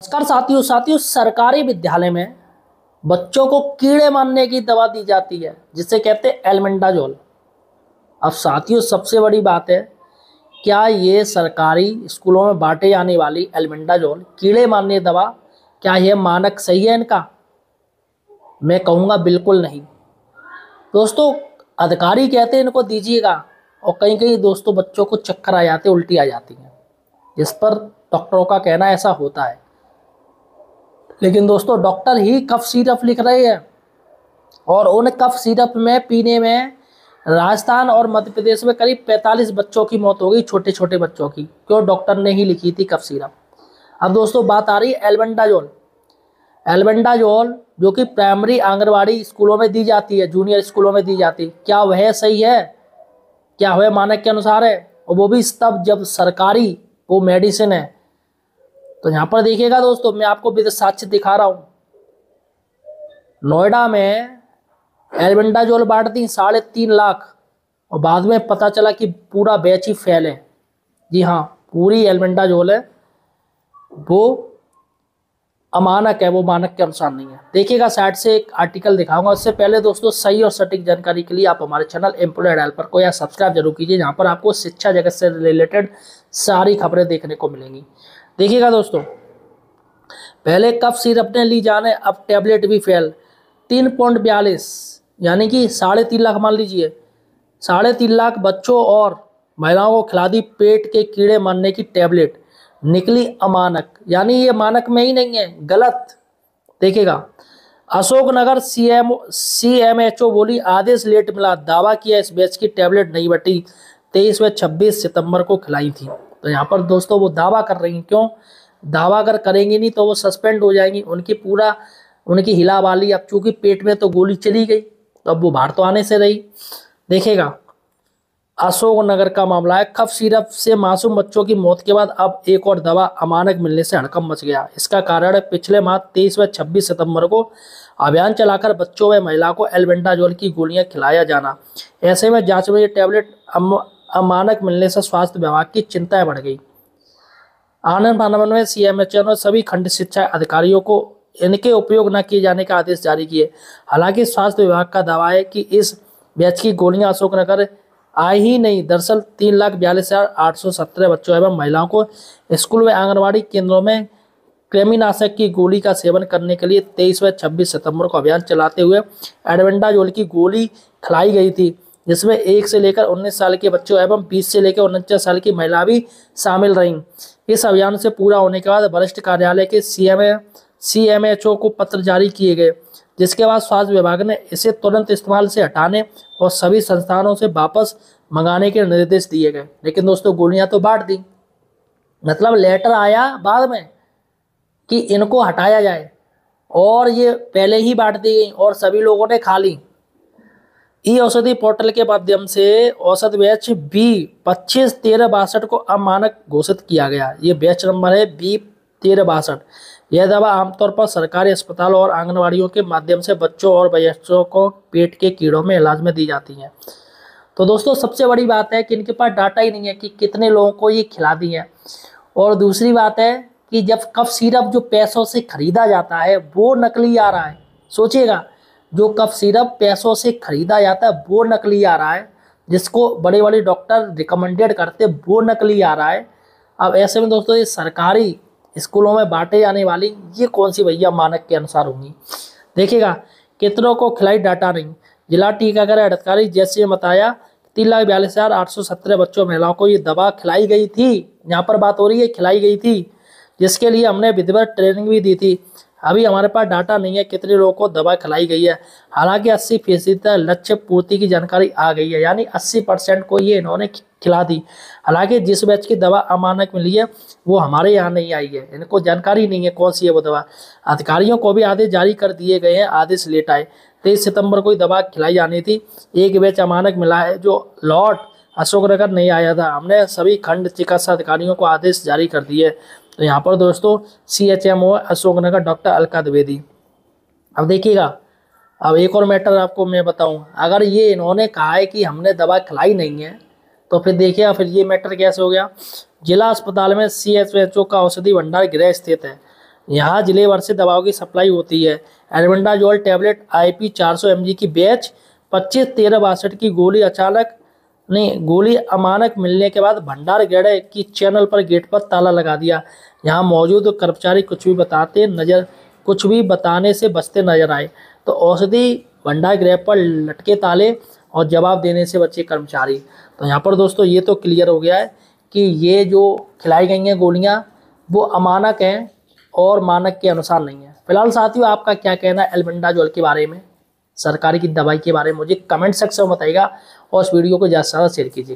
नमस्कार साथियों सरकारी विद्यालय में बच्चों को कीड़े मारने की दवा दी जाती है जिसे कहते हैं एल्बेंडाजोल। अब साथियों सबसे बड़ी बात है, क्या ये सरकारी स्कूलों में बांटे जाने वाली एल्बेंडाजोल कीड़े मारने की दवा, क्या यह मानक सही है इनका? मैं कहूँगा बिल्कुल नहीं। दोस्तों अधिकारी कहते हैं इनको दीजिएगा और कहीं कहीं दोस्तों बच्चों को चक्कर आ जाते, उल्टी आ जाती हैं, जिस पर डॉक्टरों का कहना ऐसा होता है। लेकिन दोस्तों डॉक्टर ही कफ सिरप लिख रहे हैं और उन कफ सिरप में पीने में राजस्थान और मध्य प्रदेश में करीब 45 बच्चों की मौत हो गई, छोटे छोटे बच्चों की। क्यों? डॉक्टर ने ही लिखी थी कफ सिरप। अब दोस्तों बात आ रही है एल्बेंडाजोल। एल्बेंडाजोल जो कि प्राइमरी आंगनवाड़ी स्कूलों में दी जाती है, जूनियर स्कूलों में दी जाती है, क्या वह सही है? क्या वह मानक के अनुसार है? और वो भी तब जब सरकारी वो मेडिसिन है। तो यहाँ पर देखिएगा दोस्तों, मैं आपको विद साक्ष्य दिखा रहा हूँ। नोएडा में एल्बेंडाजोल बांट दी 3.5 लाख और बाद में पता चला कि पूरा बैच ही फेल है। जी हाँ, पूरी एल्बेंडाजोल है वो अमानक है, वो मानक के अनुसार नहीं है। देखिएगा साइड से एक आर्टिकल दिखाऊंगा। उससे पहले दोस्तों सही और सटीक जानकारी के लिए आप हमारे चैनल एम्प्लॉयड हेल्पर को या सब्सक्राइब जरूर कीजिए, जहाँ पर आपको शिक्षा जगत से रिलेटेड सारी खबरें देखने को मिलेंगी। देखिएगा दोस्तों, पहले कफ सिरप ने ली जाने, अब टैबलेट भी फेल। 3.42 यानी कि 3.5 लाख, मान लीजिए 3.5 लाख बच्चों और महिलाओं को खिला दी पेट के कीड़े मारने की टैबलेट, निकली अमानक। यानी ये मानक में ही नहीं है, गलत। देखिएगा अशोकनगर CMHO बोली आदेश लेट मिला, दावा किया इस बैच की टैबलेट नहीं बटी, 23 व 26 सितंबर को खिलाई थी। तो यहाँ पर दोस्तों वो दावा कर रही हैं। क्यों दावा? अगर करेंगी नहीं तो वो सस्पेंड हो जाएंगी। उनकी हिला वाली, अब चूंकि पेट में तो गोली चली गई तो अब वो बाहर तो आने से रही। देखेगा अशोकनगर का मामला है। कफ सिरप से मासूम बच्चों की मौत के बाद अब एक और दवा अमानक मिलने से हड़कंप मच गया। इसका कारण है पिछले माह 23 व 26 सितंबर को अभियान चलाकर बच्चों व महिला को एल्बेंडाजोल की गोलियां खिलाया जाना। ऐसे में जांच में ये टैबलेट अमानक मिलने से स्वास्थ्य विभाग की चिंताएं बढ़ गई। आनंद फानवन में CMHO ने सभी खंड शिक्षा अधिकारियों को इनके उपयोग न किए जाने का आदेश जारी किए। हालांकि स्वास्थ्य विभाग का दावा है कि इस बैच की गोलियां अशोकनगर आई ही नहीं। दरअसल 3,42,817 बच्चों एवं महिलाओं को स्कूल व आंगनबाड़ी केंद्रों में कृमिनाशक की गोली का सेवन करने के लिए 23 व 26 सितंबर को अभियान चलाते हुए एल्बेंडाजोल की गोली खिलाई गई थी, जिसमें 1 से लेकर 19 साल के बच्चों एवं 20 से लेकर 49 साल की महिला भी शामिल रहीं। इस अभियान से पूरा होने के बाद वरिष्ठ कार्यालय के CMHO को पत्र जारी किए गए, जिसके बाद स्वास्थ्य विभाग ने इसे तुरंत इस्तेमाल से हटाने और सभी संस्थानों से वापस मंगाने के निर्देश दिए गए। लेकिन दोस्तों गोलियां तो बांट दी, मतलब लेटर आया बाद में कि इनको हटाया जाए और ये पहले ही बांट दी गई और सभी लोगों ने खा ली। ई औषधि पोर्टल के माध्यम से औषध बैच B251362 को अमानक घोषित किया गया। ये बैच नंबर है B1362। यह दवा आमतौर पर सरकारी अस्पताल और आंगनवाड़ियों के माध्यम से बच्चों और वयस्कों को पेट के कीड़ों में इलाज में दी जाती है। तो दोस्तों सबसे बड़ी बात है कि इनके पास डाटा ही नहीं है कि कितने लोगों को ये खिला दी है। और दूसरी बात है कि जब कफ सिरप जो पैसों से खरीदा जाता है वो नकली आ रहा है। सोचिएगा, जो कफ सिरप पैसों से खरीदा जाता है वो नकली आ रहा है, जिसको बड़े बड़े डॉक्टर रिकमेंडेड करते वो नकली आ रहा है। अब ऐसे में दोस्तों ये सरकारी स्कूलों में बांटे जाने वाली ये कौन सी भैया मानक के अनुसार होंगी? देखिएगा कितनों को खिलाई डाटा नहीं। जिला टीकाकरण अधिकारी जैसे बताया 3,42,817 बच्चों महिलाओं को ये दवा खिलाई गई थी। यहाँ पर बात हो रही है खिलाई गई थी, जिसके लिए हमने विधिवत ट्रेनिंग भी दी थी। अभी हमारे पास डाटा नहीं है कितने लोगों को दवा खिलाई गई है। हालांकि 80% तक लक्ष्य पूर्ति की जानकारी आ गई है, यानी 80% को ये इन्होंने खिला दी। हालांकि जिस बैच की दवा अमानक मिली है वो हमारे यहाँ नहीं आई है, इनको जानकारी नहीं है कौन सी है वो दवा। अधिकारियों को भी आदेश जारी कर दिए गए हैं, आदेश लेट आए। 23 सितंबर को दवा खिलाई जानी थी। एक बैच अमानक मिला है जो लॉट अशोकनगर नहीं आया था। हमने सभी खंड चिकित्सा अधिकारियों को आदेश जारी कर दिए। तो यहाँ पर दोस्तों CHMO अशोकनगर डॉक्टर अलका द्विवेदी। अब देखिएगा, अब एक और मैटर आपको मैं बताऊं, अगर ये इन्होंने कहा है कि हमने दवा खिलाई नहीं है तो फिर देखिएगा फिर ये मैटर कैसे हो गया। जिला अस्पताल में CHMO का औषधि भंडार गृह स्थित है। यहाँ जिले भर से दवाओं की सप्लाई होती है। एल्बेंडाजोल टैबलेट IP 400 mg की बैच 25/13/62 की गोली अमानक मिलने के बाद भंडार गढ़ की चैनल पर गेट पर ताला लगा दिया। यहाँ मौजूद कर्मचारी कुछ भी बताने से बचते नजर आए। तो औषधि भंडार गृह पर लटके ताले और जवाब देने से बचे कर्मचारी। तो यहाँ पर दोस्तों ये तो क्लियर हो गया है कि ये जो खिलाई गई हैं गोलियां वो अमानक हैं और मानक के अनुसार नहीं है। फिलहाल साथियों, आपका क्या कहना है एल्बेंडाजोल के बारे में, सरकारी की दवाई के बारे में, मुझे कमेंट सेक्शन में बताइएगा और इस वीडियो को ज़्यादा से ज़्यादा शेयर कीजिए।